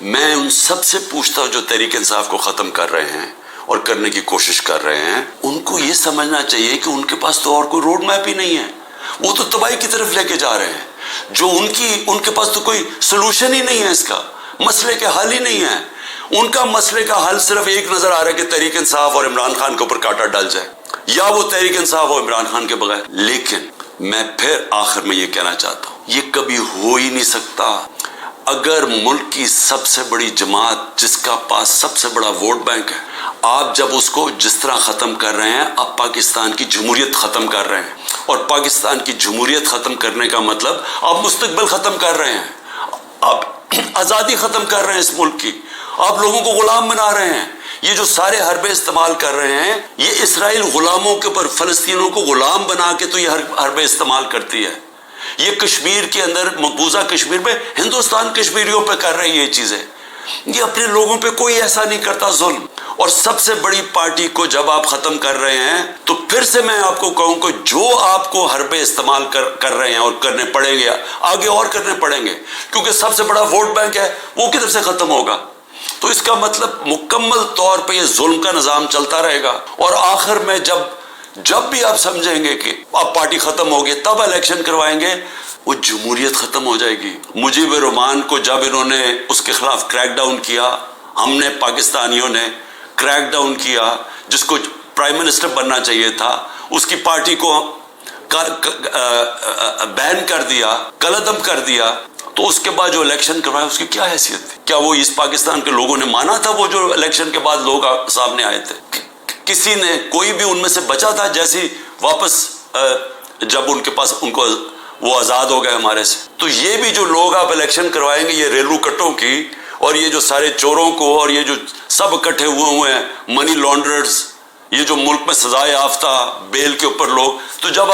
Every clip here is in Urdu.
میں ان سب سے پوچھتا ہوں جو تحریک انصاف کو ختم کر رہے ہیں اور کرنے کی کوشش کر رہے ہیں، ان کو یہ سمجھنا چاہیے کہ ان کے پاس تو اور کوئی روڈ میپ ہی نہیں ہے، وہ تو تباہی کی طرف لے کے جا رہے ہیں، جو ان کے پاس تو کوئی سلوشن ہی نہیں ہے، اس کا مسئلے کے حل ہی نہیں ہے۔ ان کا مسئلے کا حل صرف ایک نظر آ رہا ہے کہ تحریک انصاف اور عمران خان کے اوپر کانٹا ڈال جائے، یا وہ تحریک انصاف اور عمران خان کے بغیر۔ لیکن میں پھر آخر میں یہ کہنا چاہتا ہوں، یہ کبھی ہو ہی نہیں سکتا۔ اگر ملک کی سب سے بڑی جماعت جس کا پاس سب سے بڑا ووٹ بینک ہے، آپ جب اس کو جس طرح ختم کر رہے ہیں، آپ پاکستان کی جمہوریت ختم کر رہے ہیں، اور پاکستان کی جمہوریت ختم کرنے کا مطلب آپ مستقبل ختم کر رہے ہیں، آپ آزادی ختم کر رہے ہیں اس ملک کی، آپ لوگوں کو غلام بنا رہے ہیں۔ یہ جو سارے حربے استعمال کر رہے ہیں، یہ اسرائیل غلاموں کے اوپر فلسطینیوں کو غلام بنا کے تو یہ حربے استعمال کرتی ہے۔ یہ کشمیر کے اندر، مقبوضہ کشمیر میں ہندوستان کشمیریوں پہ کر رہی ہے یہ چیزیں، یہ اپنے لوگوں پہ کوئی ایسا نہیں کرتا ظلم۔ اور سب سے بڑی پارٹی کو جب آپ ختم کر رہے ہیں تو پھر سے میں آپ کو کہوں کہ جو آپ کو حربے استعمال کر رہے ہیں اور کرنے پڑیں گے، آگے اور کرنے پڑیں گے، کیونکہ سب سے بڑا ووٹ بینک ہے، وہ کدھر سے ختم ہوگا؟ تو اس کا مطلب مکمل طور پہ یہ ظلم کا نظام چلتا رہے گا، اور آخر میں جب بھی آپ سمجھیں گے کہ اب پارٹی ختم ہوگی، تب الیکشن کروائیں گے، وہ جمہوریت ختم ہو جائے گی۔ مجیب الرحمان کو جب انہوں نے اس کے خلاف کریک ڈاؤن کیا، ہم نے پاکستانیوں نے کریک ڈاؤن کیا، جس کو پرائم منسٹر بننا چاہیے تھا، اس کی پارٹی کو بین کر دیا، قلعدم کر دیا، تو اس کے بعد جو الیکشن کروایا اس کی کیا حیثیت تھی؟ کیا وہ اس پاکستان کے لوگوں نے مانا تھا وہ جو الیکشن کے بعد لوگ سامنے آئے تھے؟ کسی نے، کوئی بھی ان میں سے بچا تھا جیسی واپس جب ان کے پاس ان کو وہ آزاد ہو گئے ہمارے سے؟ تو یہ بھی جو لوگ آپ الیکشن کروائیں گے، یہ ریلو کٹوں کی، اور یہ جو سارے چوروں کو، اور یہ جو سب اکٹھے ہوئے ہیں منی لانڈررز، یہ جو ملک میں سزائے یافتہ بیل کے اوپر لوگ، تو جب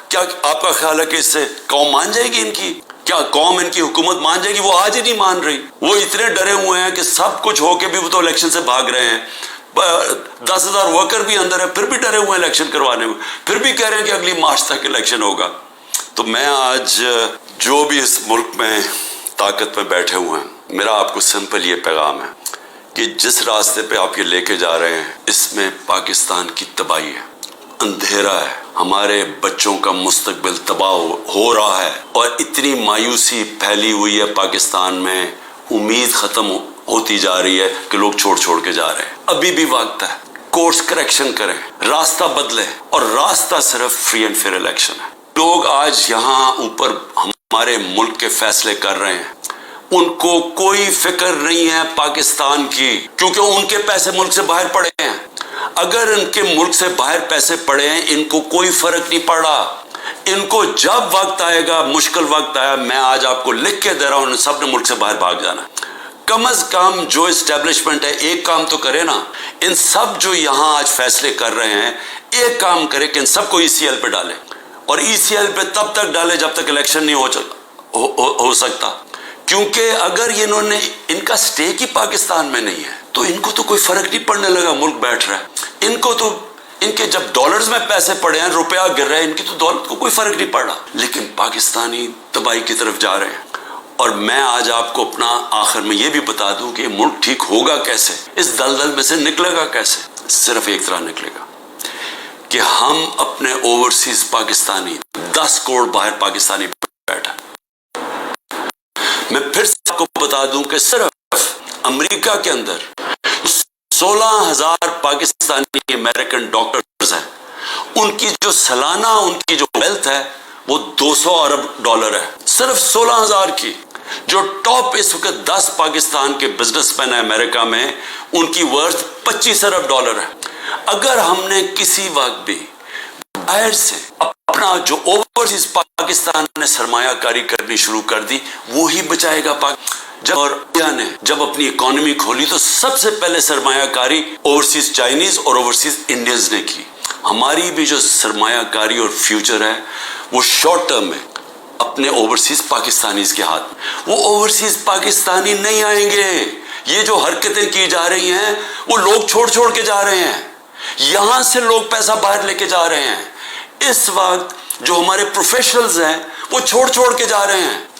کیا آپ کا خیال ہے کہ اس سے قوم مان جائے گی؟ ان کی کیا قوم ان کی حکومت مان جائے گی؟ وہ آج ہی نہیں مان رہی، وہ اتنے ڈرے ہوئے ہیں کہ سب کچھ ہو کے بھی وہ تو الیکشن سے بھاگ رہے ہیں، 10,000 ورکر بھی اندر ہے، پھر بھی ڈرے ہوئے ہیں الیکشن کروانے میں، پھر بھی کہہ رہے ہیں کہ اگلی مارچ تک الیکشن ہوگا۔ تو میں آج جو بھی اس ملک میں طاقت میں بیٹھے ہوئے ہیں، میرا آپ کو سمپل یہ پیغام ہے کہ جس راستے پہ آپ یہ لے کے جا رہے ہیں، اس میں پاکستان کی تباہی ہے، اندھیرا ہے، ہمارے بچوں کا مستقبل تباہ ہو رہا ہے، اور اتنی مایوسی پھیلی ہوئی ہے پاکستان میں، امید ختم ہوتی جا رہی ہے کہ لوگ چھوڑ کے جا رہے ہیں۔ ابھی بھی وقت ہے، کورس کریکشن کریں، راستہ بدلیں، اور راستہ صرف فری اینڈ فیئر الیکشن ہے۔ لوگ آج یہاں اوپر ہمارے ملک کے فیصلے کر رہے ہیں، ان کو کوئی فکر نہیں ہے پاکستان کی، کیونکہ ان کے پیسے ملک سے باہر پڑے ہیں۔ اگر ان کے ملک سے باہر پیسے پڑے ہیں، ان کو کوئی فرق نہیں پڑا۔ ان کو جب وقت آئے گا، مشکل وقت آیا، میں آج آپ کو لکھ کے دے رہا ہوں، ان سب نے ملک سے باہر بھاگ جانا ہے۔ کم از کم جو اسٹیبلشمنٹ ہے ایک کام تو کرے نا، ان سب جو یہاں آج فیصلے کر رہے ہیں، ایک کام کرے کہ ان سب کو ECL پہ ڈالے، اور ECL پہ تب تک ڈالے جب تک الیکشن نہیں ہو سکتا، کیونکہ اگر انہوں نے، ان کا سٹیک ہی پاکستان میں نہیں ہے، تو ان کو تو کوئی فرق نہیں پڑنے لگا، ملک بیٹھ رہا ہے، ان کو تو، ان کے جب ڈالرز میں پیسے پڑے ہیں، روپیہ گر رہے ہیں، ان کی تو دولت کو کوئی فرق نہیں پڑ رہا، لیکن پاکستانی تباہی کی طرف جا رہے ہیں۔ اور میں آج آپ کو اپنا آخر میں یہ بھی بتا دوں کہ ملک ٹھیک ہوگا کیسے، اس دلدل میں سے نکلے گا کیسے؟ صرف ایک طرح نکلے گا کہ ہم اپنے اوورسیز پاکستانی، 10 کروڑ باہر پاکستانی بیٹھا۔ میں پھر سے آپ کو بتا دوں کہ صرف امریکہ کے اندر 16,000 پاکستانی امریکن ڈاکٹرز ہیں، ان کی جو سالانہ ان کی جو ویلتھ ہے وہ $200 ارب ہے، صرف 16,000 کی۔ جو ٹاپ اس وقت 10 پاکستان کے بزنس مین ہیں امریکہ میں، ان کی ورتھ $25 ارب ہے۔ اگر ہم نے کسی وقت بھی باہر سے اپنا جو اوورسیز پاکستان نے سرمایہ کاری کرنی شروع کر دی، وہی بچائے گا اور انڈیا نے جب اپنی اکانومی کھولی تو سب سے پہلے سرمایہ کاری اوورسیز چائنیز اور اوورسیز انڈینز نے کی۔ ہماری بھی جو سرمایہ کاری اور فیوچر ہے وہ شارٹ ٹرم ہے اپنے اوورسیز پاکستانیز کے ہاتھ میں۔ وہ اوورسیز پاکستانی نہیں آئیں گے، یہ جو حرکتیں کی جا رہی ہیں وہ لوگ چھوڑ کے جا رہے ہیں، یہاں سے لوگ پیسہ باہر لے کے جا رہے ہیں۔ اس وقت جو ہمارے پروفیشنلز ہیں وہ چھوڑ کے جا رہے ہیں،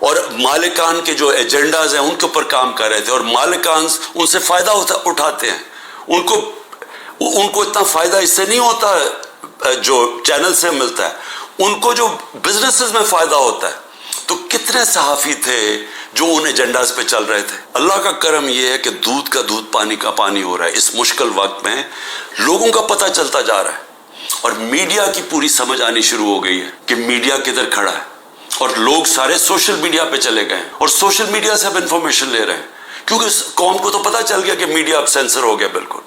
اور مالکان کے جو ایجنڈاز ہیں ان کے اوپر کام کر رہے تھے، اور مالکان ان سے فائدہ اٹھاتے ہیں. ان کو اتنا فائدہ اس سے نہیں ہوتا جو چینل سے ملتا ہے، ان کو جو بزنسز میں فائدہ ہوتا ہے. تو کتنے صحافی تھے جو ان ایجنڈاز پہ چل رہے تھے. اللہ کا کرم یہ ہے کہ دودھ کا دودھ پانی کا پانی ہو رہا ہے. اس مشکل وقت میں لوگوں کا پتہ چلتا جا رہا ہے، اور میڈیا کی پوری سمجھ آنی شروع ہو گئی ہے کہ میڈیا کدھر کھڑا ہے، اور لوگ سارے سوشل میڈیا پہ چلے گئے اور سوشل میڈیا سے اب انفارمیشن لے رہے ہیں، کیونکہ قوم کو تو پتہ چل گیا کہ میڈیا اب سینسر ہو گیا بالکل.